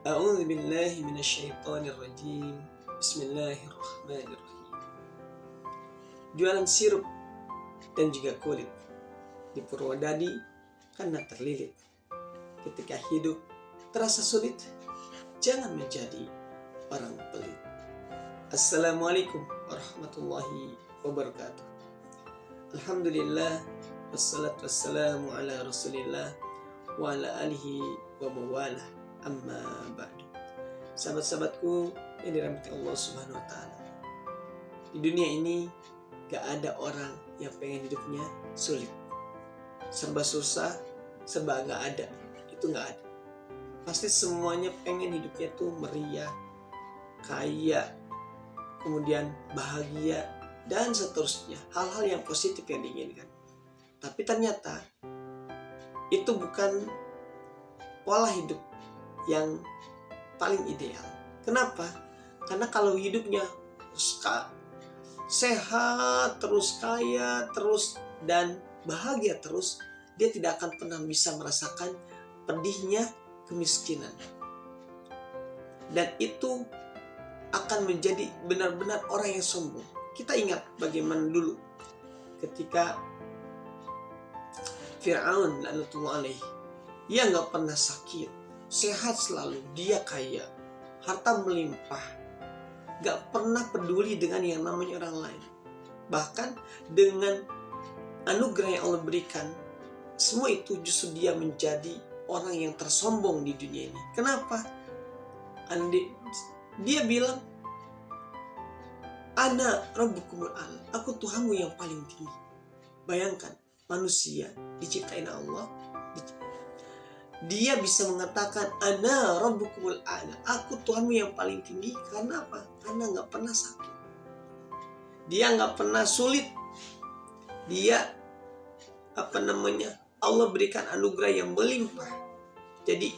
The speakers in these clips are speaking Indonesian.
A'udzu billahi minasyaitonir rajim. Bismillahirrahmanirrahim. Jualan sirup dan juga kulit di Purwodadi karena terlilit. Ketika hidup terasa sulit, jangan menjadi orang pelit. Assalamualaikum warahmatullahi wabarakatuh. Alhamdulillah, wassalatu wassalamu ala rasulillah wa ala alihi wa mawalah, amma ba'du. Sahabat-sahabatku yang dirahmati Allah Subhanahu wa Ta'ala, di dunia ini gak ada orang yang pengen hidupnya sulit, serba susah, serba gak ada. Itu gak ada. Pasti semuanya pengen hidupnya tuh meriah, kaya, kemudian bahagia, dan seterusnya. Hal-hal yang positif yang diinginkan. Tapi ternyata itu bukan pola hidup yang paling ideal. Kenapa? Karena kalau hidupnya sehat terus, kaya terus, dan bahagia terus, dia tidak akan pernah bisa merasakan pedihnya kemiskinan. Dan itu akan menjadi benar-benar orang yang sombong. Kita ingat bagaimana dulu ketika Fir'aun laknatullah alaih, ia gak pernah sakit, sehat selalu, dia kaya, harta melimpah, gak pernah peduli dengan yang namanya orang lain. Bahkan dengan anugerah yang Allah berikan, semua itu justru dia menjadi orang yang tersombong di dunia ini. Kenapa? Dia bilang, Ana rabbukumul a'la, aku Tuhanmu yang paling tinggi. Bayangkan, manusia diciptain Allah, dia bisa mengatakan Ana rabbukumul a'la, aku Tuhanmu yang paling tinggi. Karena apa? Karena gak pernah sakit, dia gak pernah sulit, dia Allah berikan anugerah yang melimpah. Jadi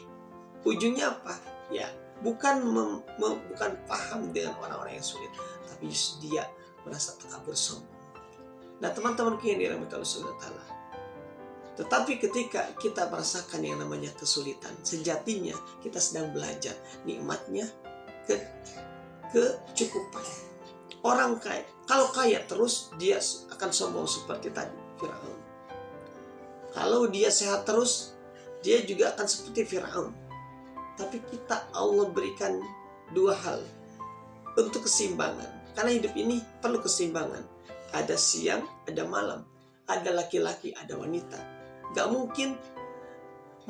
ujungnya apa? Ya, bukan paham dengan orang-orang yang sulit, tapi justru dia merasa takabur sombong. Nah, teman-temanku yang dirahmati Allah Subhanahu wa Ta'ala, tetapi ketika kita merasakan yang namanya kesulitan, sejatinya kita sedang belajar nikmatnya kecukupan. Orang kaya, kalau kaya terus, dia akan sombong seperti tadi Fir'aun. Kalau dia sehat terus, dia juga akan seperti Fir'aun. Tapi kita, Allah berikan dua hal untuk keseimbangan. Karena hidup ini perlu keseimbangan. Ada siang, ada malam. Ada laki-laki, ada wanita. Gak mungkin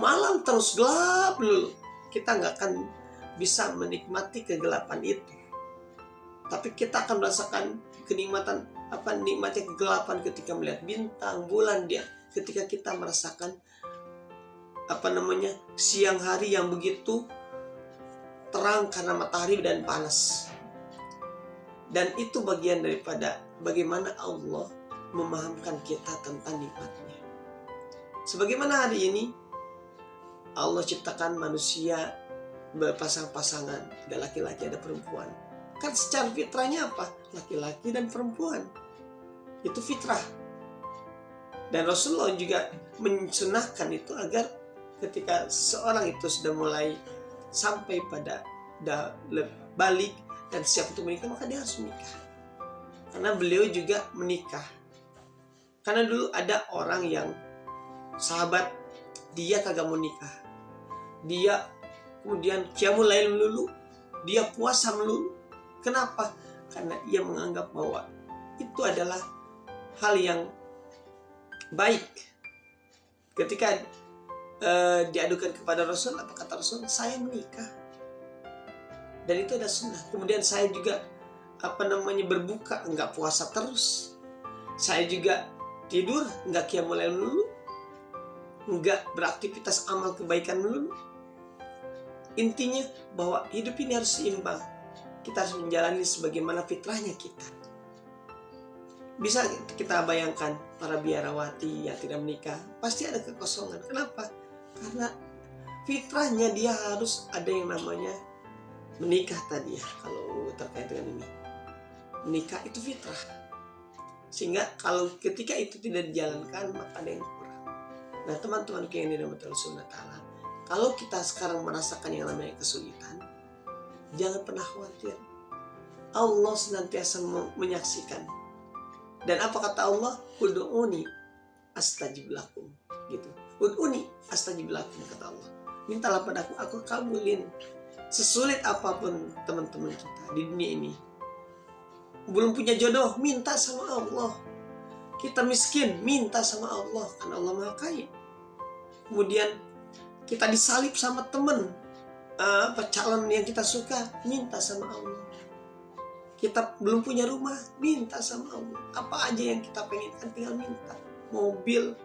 malam terus gelap dulu. Kita gak akan bisa menikmati kegelapan itu. Tapi kita akan merasakan kenikmatan, nikmatnya kegelapan ketika melihat bintang, bulan, dia. Ketika kita merasakan siang hari yang begitu terang karena matahari dan panas. Dan itu bagian daripada bagaimana Allah memahamkan kita tentang nikmatnya. Sebagaimana hari ini Allah ciptakan manusia berpasang-pasangan, ada laki-laki, ada perempuan. Kan secara fitrahnya apa? Laki-laki dan perempuan. Itu fitrah. Dan Rasulullah juga mensunahkan itu agar ketika seorang itu sudah mulai sampai pada balik dan siap untuk menikah, maka dia harus menikah. Karena beliau juga menikah. Karena dulu ada orang yang sahabat, dia kagak mau nikah. Dia kemudian qiyamul lail melulu, dia puasa melulu. Kenapa? Karena ia menganggap bahwa itu adalah hal yang baik. Ketika diadukan kepada Rasul, apa kata Rasul? Saya menikah. Dan itu ada sunnah. Kemudian saya juga berbuka, enggak puasa terus. Saya juga tidur, enggak qiyamul lail melulu, enggak beraktivitas amal kebaikan melulu. Intinya bahwa hidup ini harus seimbang. Kita harus menjalani sebagaimana fitrahnya kita. Bisa kita bayangkan para biarawati yang tidak menikah, pasti ada kekosongan. Kenapa? Karena fitrahnya dia harus ada yang namanya menikah tadi ya. Kalau terkait dengan ini, menikah itu fitrah. Sehingga kalau ketika itu tidak dijalankan, maka ada yang kurang. Nah, teman-teman yang dirahmati Allah Subhanahu wa Ta'ala, Kalau kita sekarang merasakan yang namanya kesulitan, jangan pernah khawatir. Allah senantiasa menyaksikan. Dan apa kata Allah? Ud'uni astajib lakum. Gitu. Ud'uni astajib lakum, kata Allah. Mintalah padaku, aku kabulin. Sesulit apapun teman-teman kita di dunia ini, belum punya jodoh, minta sama Allah. Kita miskin, minta sama Allah, karena Allah Maha Kaya. Kemudian kita disalib sama teman, calon yang kita suka, minta sama Allah. Kita belum punya rumah, minta sama Allah. Apa aja yang kita pengen kan tinggal minta. Mobil,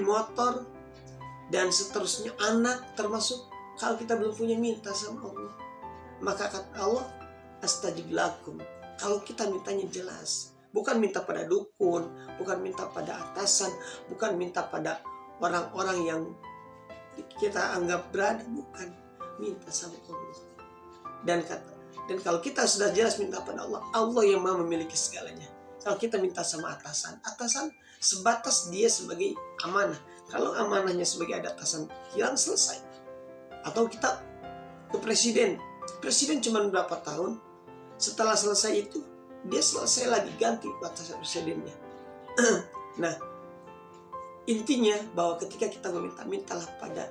motor, dan seterusnya, anak termasuk. Kalau kita belum punya, minta sama Allah. Maka kata Allah, astajib lakum. Kalau kita mintanya jelas, bukan minta pada dukun, bukan minta pada atasan, bukan minta pada orang-orang yang kita anggap berada, bukan, minta sama Allah. Dan kalau kita sudah jelas minta pada Allah, Allah yang Maha memiliki segalanya. Kalau kita minta sama atasan sebatas dia sebagai amanah. Kalau amanahnya sebagai atasan hilang, selesai. Atau kita ke presiden cuma berapa tahun, setelah selesai itu dia selesai lagi, ganti batasan presidennya. Nah, intinya bahwa ketika kita meminta, mintalah pada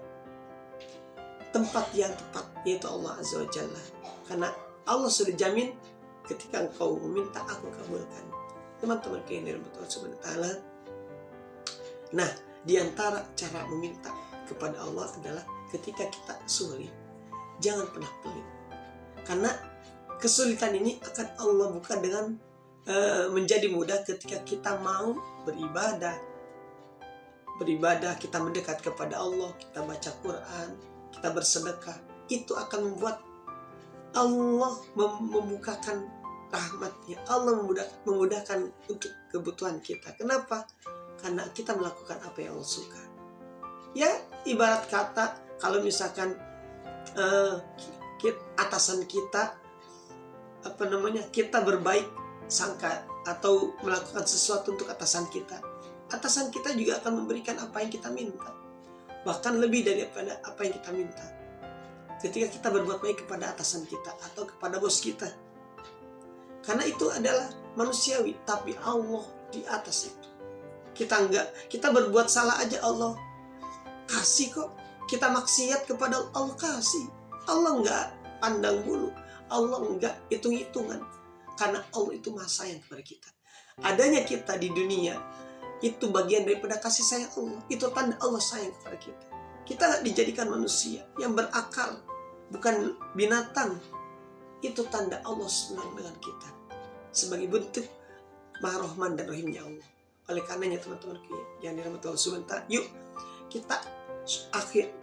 tempat yang tepat, yaitu Allah Azza wa Jalla. Karena Allah sudah jamin ketika engkau meminta, aku kabulkan. Teman-teman yang dirahmati Allah Subhanahu wa Ta'ala. Nah, di antara cara meminta kepada Allah adalah ketika kita sulit, jangan pernah pelit. Karena kesulitan ini akan Allah buka dengan menjadi mudah ketika kita mau beribadah, kita mendekat kepada Allah, kita baca Quran, kita bersedekah. Itu akan membuat Allah membukakan rahmatnya. Allah memudahkan untuk kebutuhan kita. Kenapa? Karena kita melakukan apa yang Allah suka. Ya, ibarat kata kalau misalkan atasan kita kita berbaik sangka atau melakukan sesuatu untuk atasan kita juga akan memberikan apa yang kita minta, bahkan lebih daripada apa yang kita minta. Ketika kita berbuat baik kepada atasan kita atau kepada bos kita, karena itu adalah manusiawi, tapi Allah di atas itu. Kita berbuat salah aja Allah kasih kok. Kita maksiat kepada Allah kasih. Allah enggak pandang bulu, Allah enggak hitung-hitungan, karena Allah itu Maha sayang kepada kita. Adanya kita di dunia itu bagian daripada kasih sayang Allah. Itu tanda Allah sayang kepada kita. Kita dijadikan manusia yang berakal, bukan binatang. Itu tanda Allah senang dengan kita, sebagai bentuk Maha Rahman dan Rahimnya Allah. Oleh karenanya teman-teman yang dirahmati Allah Subhanahu wa Ta'ala, yuk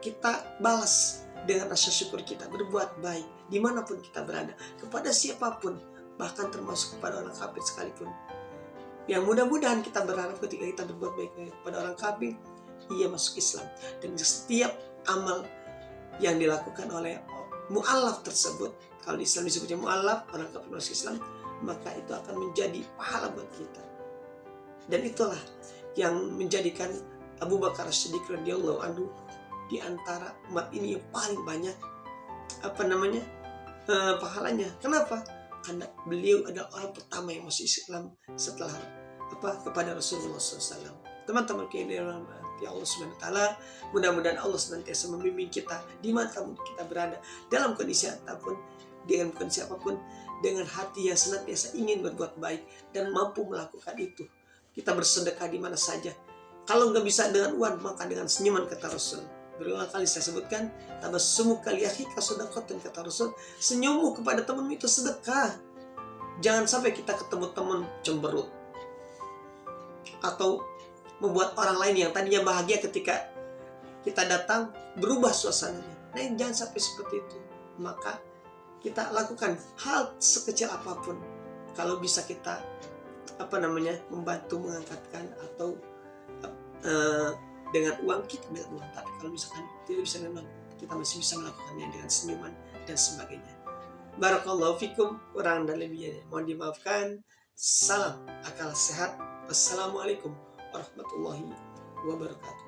kita balas dengan rasa syukur kita, berbuat baik dimanapun kita berada, kepada siapapun, bahkan termasuk kepada orang kafir sekalipun. Yang mudah-mudahan kita berharap ketika kita berbuat baik kepada orang kafir, ia masuk Islam. Dan setiap amal yang dilakukan oleh mu'allaf tersebut, kalau di Islam disebutnya mu'allaf, orang kafir masuk Islam, maka itu akan menjadi pahala buat kita. Dan itulah yang menjadikan Abu Bakar As-Siddiq radhiyallahu anhu di antara umat ini yang paling banyak pahalanya. Kenapa? Karena beliau adalah orang pertama yang masuk Islam setelah kepada Rasulullah SAW. Teman-teman yang dirahmati Allah Subhanahu wa Ta'ala, mudah-mudahan Allah senantiasa membimbing kita di mana kita berada, dalam kondisi apapun, dengan kondisi apapun, dengan hati yang senantiasa ingin berbuat baik dan mampu melakukan itu. Kita bersedekah di mana saja. Kalau nggak bisa dengan uang, maka dengan senyuman, kata Rasul. Berulang kali saya sebutkan, tabassumuka li akhika shadaqatun, kata Rasul. Senyummu kepada temanmu itu sedekah. Jangan sampai kita ketemu teman cemberut atau membuat orang lain yang tadinya bahagia ketika kita datang berubah suasananya. Nah, jangan sampai seperti itu. Maka kita lakukan hal sekecil apapun. Kalau bisa kita membantu mengangkatkan atau dengan uang, kita dengan uang. Tapi kalau misalkan tidak bisa dengan uang, kita masih bisa melakukannya dengan senyuman dan sebagainya. Barakallahu fikum, kurang dan lebihnya mohon dimaafkan. Salam akal sehat. Wassalamualaikum warahmatullahi wabarakatuh.